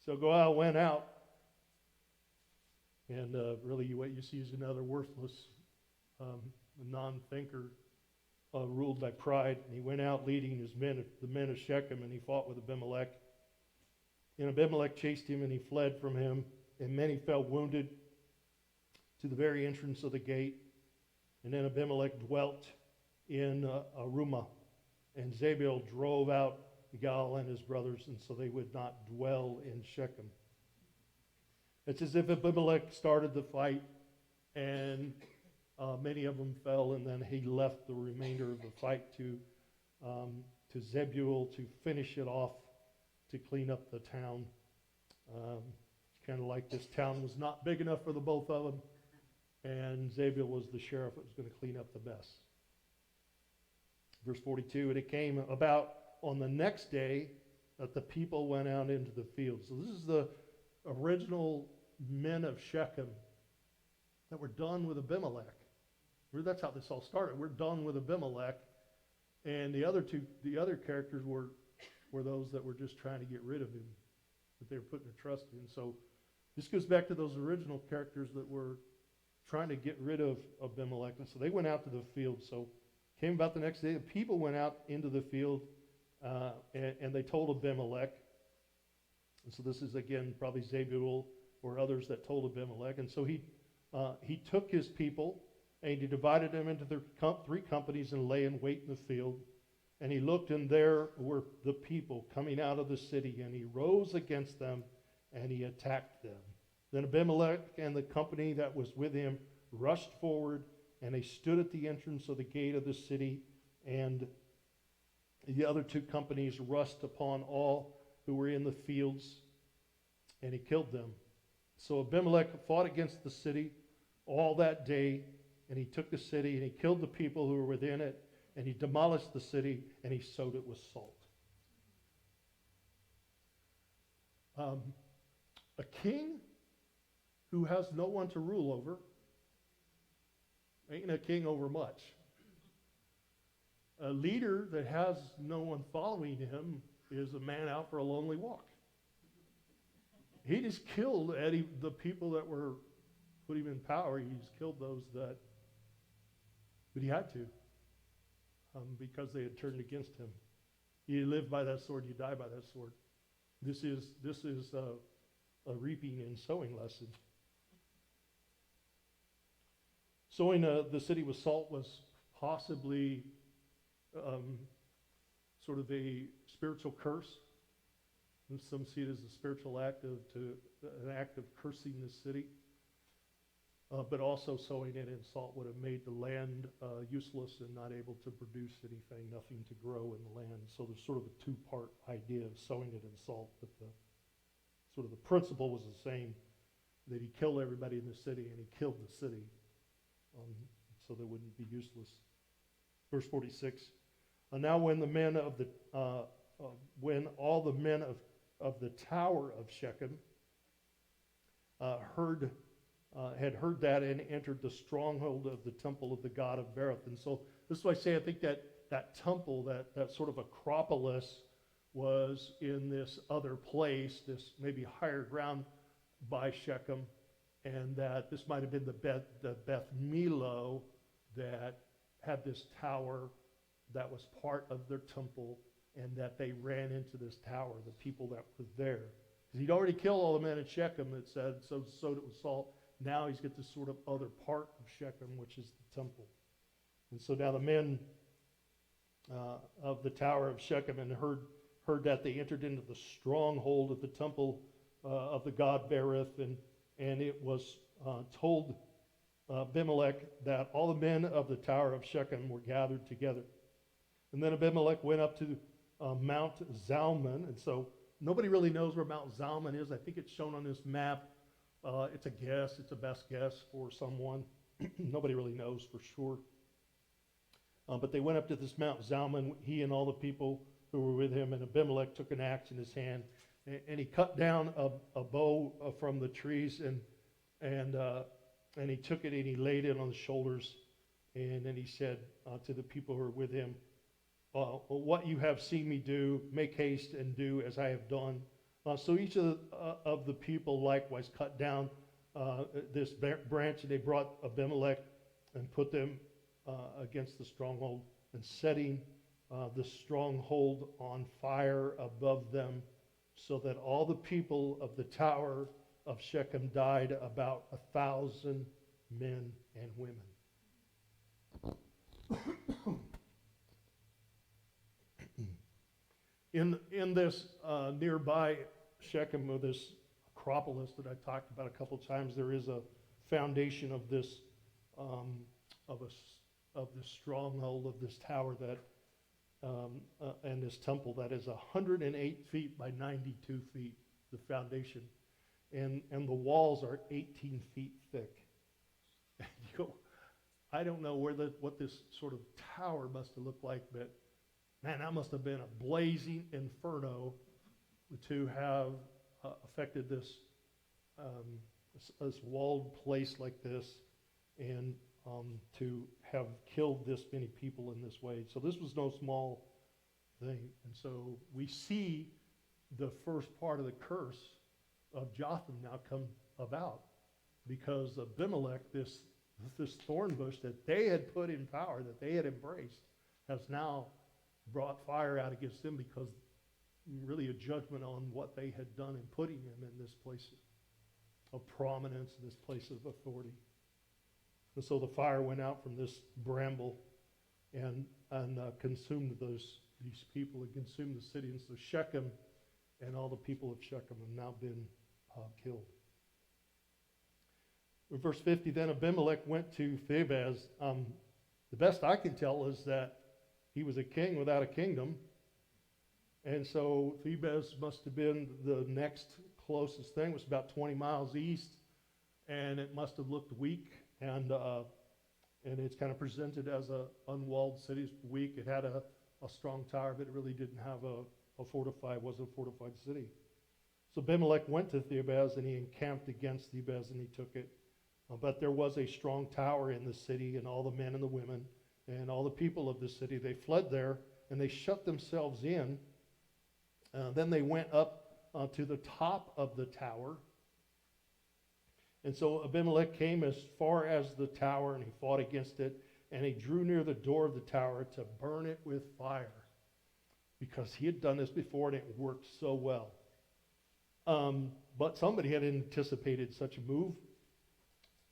So Gaal went out, and really what you see is another worthless non-thinker ruled by pride. And he went out leading his men, the men of Shechem, and he fought with Abimelech. And Abimelech chased him, and he fled from him, and many fell wounded to the very entrance of the gate. And then Abimelech dwelt in Arumah, and Zebul drove out Gaal and his brothers, and so they would not dwell in Shechem. It's as if Abimelech started the fight, and many of them fell, and then he left the remainder of the fight to Zebul to finish it off, to clean up the town. It's kind of like this town was not big enough for the both of them, and Zebul was the sheriff that was going to clean up the mess. Verse 42, and it came about on the next day that the people went out into the field. So this is the original men of Shechem that were done with Abimelech. That's how this all started. We're done with Abimelech. And the other characters were those that were just trying to get rid of him, that they were putting their trust in. So this goes back to those original characters that were trying to get rid of Abimelech. And so they went out to the field. So came about the next day, the people went out into the field, and they told Abimelech. And so this is, again, probably Zebul or others that told Abimelech. And so he took his people, and he divided them into three companies and lay in wait in the field. And he looked, and there were the people coming out of the city, and he rose against them, and he attacked them. Then Abimelech and the company that was with him rushed forward, and they stood at the entrance of the gate of the city, and the other two companies rushed upon all who were in the fields, and he killed them. So Abimelech fought against the city all that day, and he took the city, and he killed the people who were within it, and he demolished the city, and he sowed it with salt. A king who has no one to rule over ain't a king over much. A leader that has no one following him is a man out for a lonely walk. He just killed the people that were put him in power. He just killed those that he had to, because they had turned against him. You live by that sword, you die by that sword. This is a reaping and sowing lesson. Sowing the city with salt was possibly sort of a spiritual curse. And some see it as a spiritual act an act of cursing the city. But also sowing it in salt would have made the land useless and not able to produce anything, nothing to grow in the land. So there's sort of a two-part idea of sowing it in salt, but the principle was the same, that he killed everybody in the city, and he killed the city so they wouldn't be useless. Verse 46. Now when the men of the all the men of the tower of Shechem had heard that and entered the stronghold of the temple of the god of Berith. And so this is why I say I think that temple, that sort of Acropolis, was in this other place, this maybe higher ground by Shechem, and that this might have been the Beth Milo that had this tower that was part of their temple, and that they ran into this tower, the people that were there. Because he'd already killed all the men at Shechem, it said, so sowed it with salt. Now he's got this sort of other part of Shechem, which is the temple. And so now the men of the tower of Shechem and heard that, they entered into the stronghold of the temple of the god Berith, and it was told Abimelech that all the men of the tower of Shechem were gathered together. And then Abimelech went up to Mount Zalmon, and so nobody really knows where Mount Zalmon is. I think it's shown on this map. It's a guess. It's a best guess for someone. Nobody really knows for sure. But they went up to this Mount Zalmon, he and all the people who were with him, and Abimelech took an axe in his hand, and he cut down a bow from the trees, and he took it and he laid it on the shoulders, and then he said to the people who were with him, what you have seen me do, make haste and do as I have done. So each of the people likewise cut down this branch, and they brought Abimelech and put them against the stronghold, and setting the stronghold on fire above them, so that all the people of the tower of Shechem died, about 1,000 men and women. In this nearby Shechem, or this Acropolis that I talked about a couple times, there is a foundation of this stronghold of this tower that and this temple that is 108 feet by 92 feet, the foundation, and the walls are 18 feet thick. And you go, I don't know what this sort of tower must have looked like, but man, that must have been a blazing inferno to have affected this walled place like this. And to have killed this many people in this way. So this was no small thing. And so we see the first part of the curse of Jotham now come about, because Abimelech, this thorn bush that they had put in power, that they had embraced, has now brought fire out against them, because really a judgment on what they had done in putting him in this place of prominence, this place of authority. And so the fire went out from this bramble and consumed these people, and consumed the city. And so Shechem and all the people of Shechem have now been killed. In verse 50, then Abimelech went to Thebez. The best I can tell is that he was a king without a kingdom. And so Thebez must have been the next closest thing. It was about 20 miles east, and it must have looked weak. And it's kind of presented as a unwalled city. It's weak. It had a strong tower, but it really didn't have wasn't a fortified city. So Abimelech went to Thebez, and he encamped against Thebez, and he took it. But there was a strong tower in the city, and all the men and the women and all the people of the city, they fled there, and they shut themselves in. Then they went up to the top of the tower. And so Abimelech came as far as the tower, and he fought against it, and he drew near the door of the tower to burn it with fire, because he had done this before, and it worked so well. But somebody had anticipated such a move.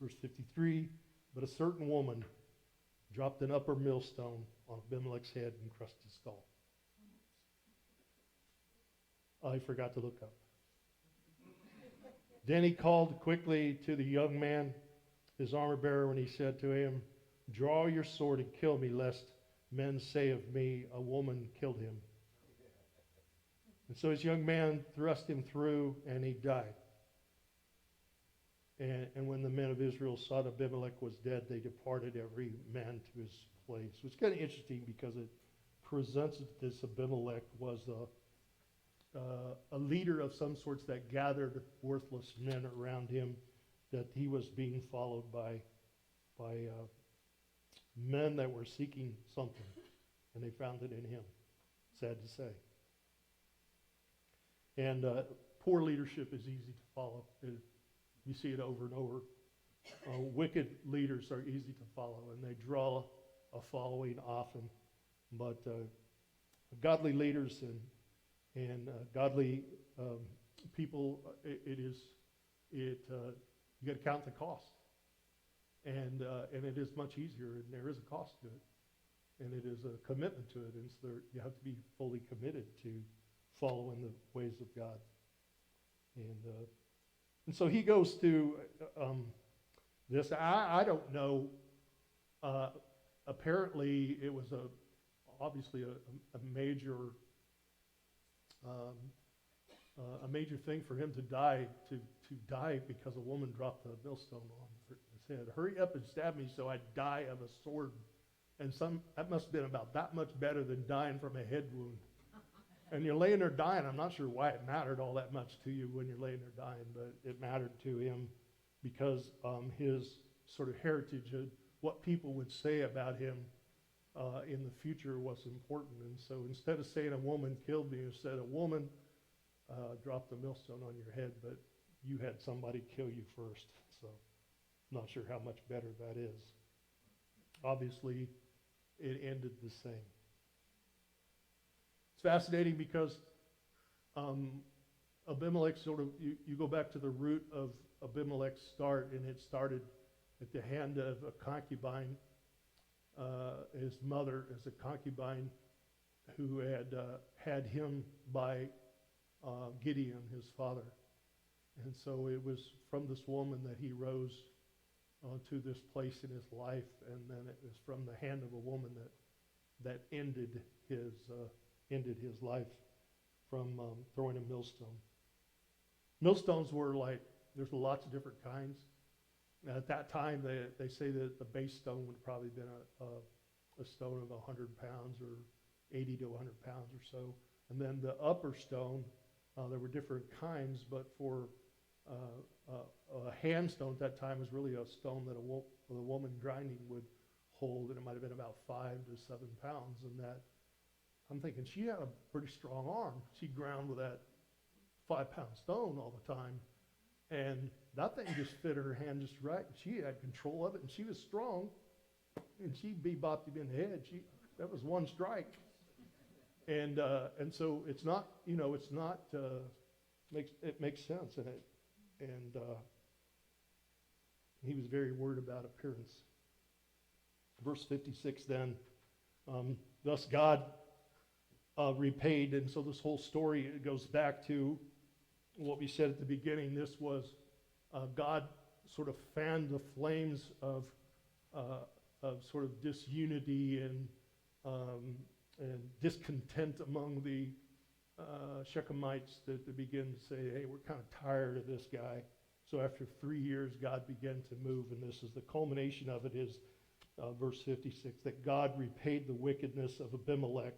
Verse 53, but a certain woman dropped an upper millstone on Abimelech's head and crushed his skull. I forgot to look up. Then he called quickly to the young man, his armor bearer, when he said to him, draw your sword and kill me, lest men say of me, a woman killed him. And so his young man thrust him through, and he died. And when the men of Israel saw that Abimelech was dead, they departed every man to his place. It's kind of interesting, because it presents that this Abimelech was a leader of some sorts that gathered worthless men around him, that he was being followed by men that were seeking something, and they found it in him. Sad to say. And poor leadership is easy to follow. You see it over and over. Wicked leaders are easy to follow, and they draw a following often. But godly leaders and godly people, you got to count the cost, and it is much easier, and there is a cost to it, and it is a commitment to it, and so you have to be fully committed to following the ways of God, and so he goes to this. I don't know. Apparently, it was obviously a major thing for him to die because a woman dropped a millstone on his head. Hurry up and stab me so I die of a sword. And that must have been about that much better than dying from a head wound. And you're laying there dying. I'm not sure why it mattered all that much to you when you're laying there dying, but it mattered to him because his sort of heritage, what people would say about him in the future was important. And so instead of saying a woman killed me, it said a woman dropped a millstone on your head, but you had somebody kill you first. So I'm not sure how much better that is. Obviously, it ended the same. It's fascinating because Abimelech you go back to the root of Abimelech's start, and it started at the hand of a concubine, his mother as a concubine who had him by Gideon, his father. And so it was from this woman that he rose to this place in his life, and then it was from the hand of a woman that ended his life from throwing a millstone. Millstones were there's lots of different kinds. At that time, they say that the base stone would probably have been a stone of 100 pounds or 80 to 100 pounds or so. And then the upper stone, there were different kinds, but for a handstone at that time was really a stone that a woman grinding would hold, and it might have been about 5 to 7 pounds. And that, I'm thinking, she had a pretty strong arm. She ground with that 5-pound stone all the time, and that thing just fit her hand just right. She had control of it, and she was strong, and she bebopped him in the head. That was one strike. And so it's not, it makes sense, and he was very worried about appearance. Verse 56 then, thus God repaid, and so this whole story, it goes back to what we said at the beginning. This was God sort of fanned the flames of sort of disunity and discontent among the Shechemites to begin to say, hey, we're kind of tired of this guy. So after 3 years, God began to move, and this is the culmination of it is verse 56, that God repaid the wickedness of Abimelech,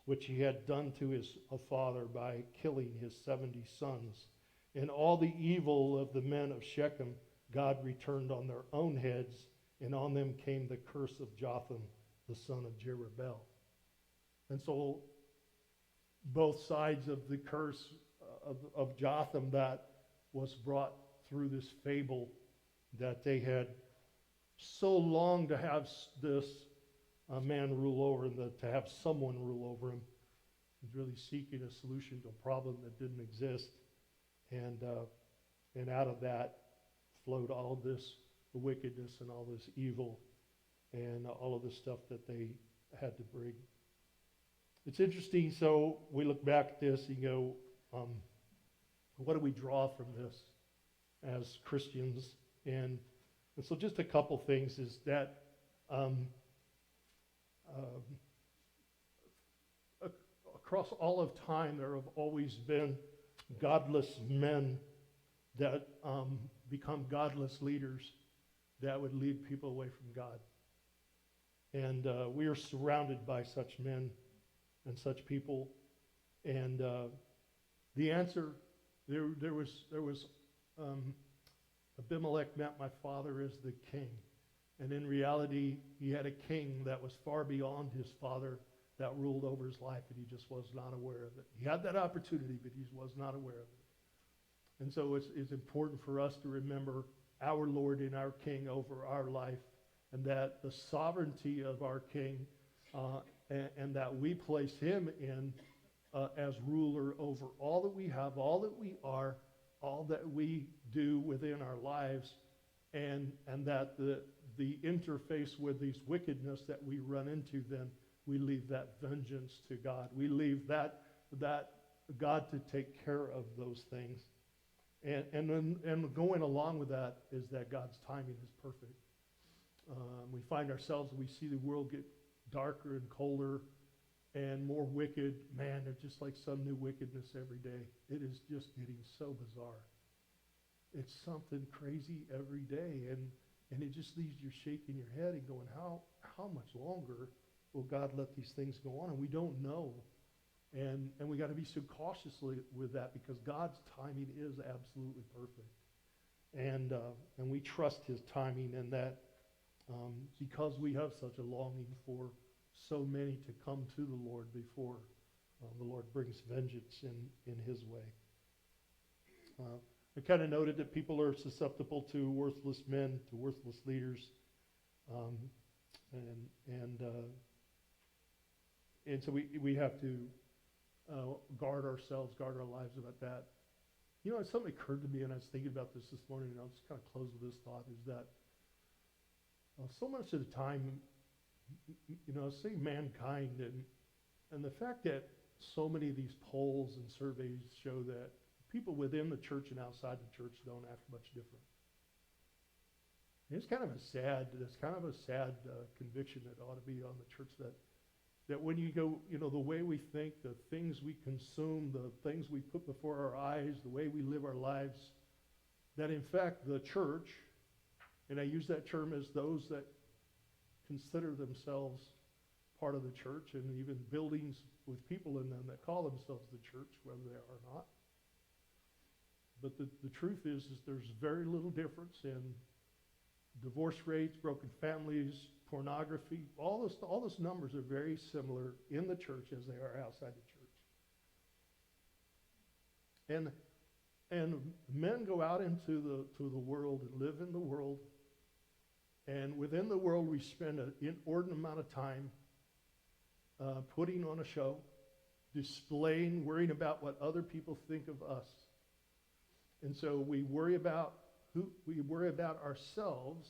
which he had done to his father by killing his 70 sons. And all the evil of the men of Shechem, God returned on their own heads, and on them came the curse of Jotham, the son of Jerubbaal. And so both sides of the curse of Jotham that was brought through this fable that they had so long to have this man rule over him, to have someone rule over him. He's really seeking a solution to a problem that didn't exist. And out of that flowed all this wickedness and all this evil and all of the stuff that they had to bring. It's interesting, so we look back at this and go, what do we draw from this as Christians? And so just a couple things is that across all of time, there have always been godless men that become godless leaders that would lead people away from God. And we are surrounded by such men and such people. And the answer, there was Abimelech met my father as the king. And in reality, he had a king that was far beyond his father that ruled over his life, and he just was not aware of it. He had that opportunity, but he was not aware of it. And so it's important for us to remember our Lord and our King over our life, and that the sovereignty of our King, and that we place him in as ruler over all that we have, all that we are, all that we do within our lives, and that the interface with these wickedness that we run into, then we leave that vengeance to God. We leave that God to take care of those things. And going along with that is that God's timing is perfect. We find ourselves, we see the world get darker and colder and more wicked. Man, there's just like some new wickedness every day. It is just getting so bizarre. It's something crazy every day, and it just leaves you shaking your head and going, how much longer will God let these things go on? And we don't know. And we got to be so cautiously with that, because God's timing is absolutely perfect. And we trust his timing, and that because we have such a longing for so many to come to the Lord before the Lord brings vengeance in his way. I kind of noted that people are susceptible to worthless men, to worthless leaders, and so we have to guard ourselves, guard our lives about that. You know, something occurred to me, and I was thinking about this morning, and I'll just kind of close with this thought, is that so much of the time, say mankind, and the fact that so many of these polls and surveys show that people within the church and outside the church don't act much different. And it's kind of a sad conviction that ought to be on the church, that when you go, the way we think, the things we consume, the things we put before our eyes, the way we live our lives, that in fact the church, and I use that term as those that consider themselves part of the church, and even buildings with people in them that call themselves the church, whether they are or not, But the truth is there's very little difference in divorce rates, broken families, pornography. All those numbers are very similar in the church as they are outside the church. And men go out into the world and live in the world. And within the world, we spend an inordinate amount of time putting on a show, displaying, worrying about what other people think of us. And so we worry about ourselves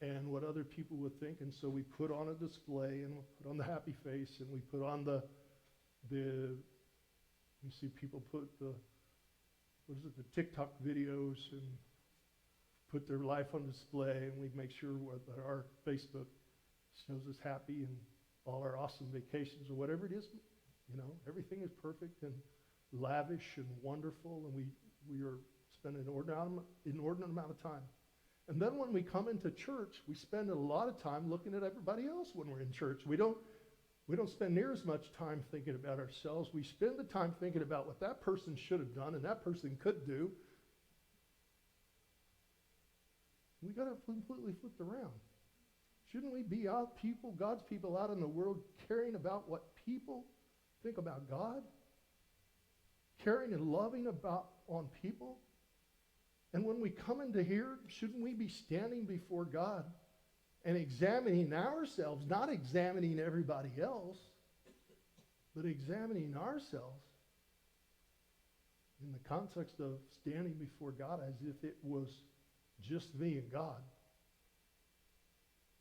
and what other people would think. And so we put on a display, and we put on the happy face, and we put on you see people put the TikTok videos and put their life on display, and we make sure that our Facebook shows us happy and all our awesome vacations or whatever it is. Everything is perfect and lavish and wonderful, and we are spending an inordinate amount of time. And then when we come into church, we spend a lot of time looking at everybody else when we're in church. We don't spend near as much time thinking about ourselves. We spend the time thinking about what that person should have done and that person could do. We got to completely flip around. Shouldn't we be God's people out in the world, caring about what people think about God? Caring and loving on people? And when we come into here, shouldn't we be standing before God and examining ourselves, not examining everybody else, but examining ourselves in the context of standing before God as if it was just me and God?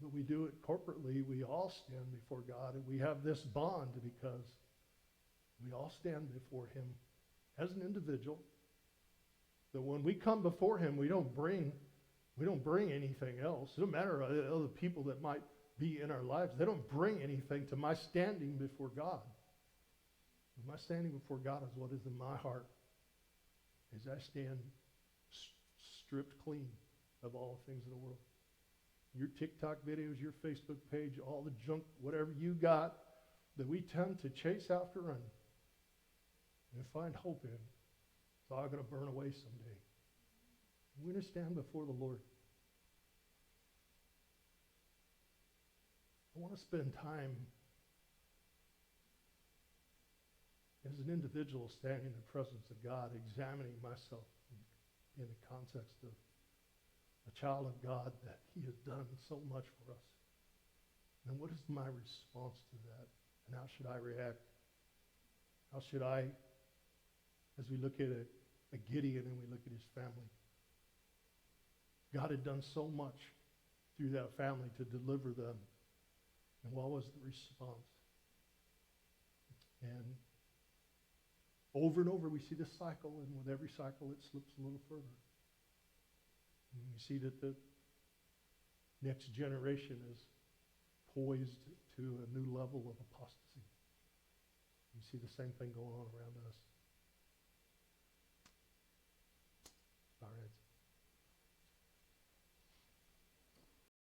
But we do it corporately. We all stand before God, and we have this bond because we all stand before him as an individual. That when we come before him, we don't bring anything else. It doesn't matter other people that might be in our lives. They don't bring anything to my standing before God. My standing before God is what is in my heart, as I stand stripped clean of all the things in the world. Your TikTok videos, your Facebook page, all the junk, whatever you got that we tend to chase after and find hope in, it's all going to burn away someday. We're going to stand before the Lord. I want to spend time as an individual standing in the presence of God, examining myself in the context of a child of God, that he has done so much for us. And what is my response to that? And how should I react? How should I, as we look at a Gideon and we look at his family, God had done so much through that family to deliver them. And what was the response? And over we see this cycle, and with every cycle it slips a little further. And we see that the next generation is poised to a new level of apostasy. We see the same thing going on around us.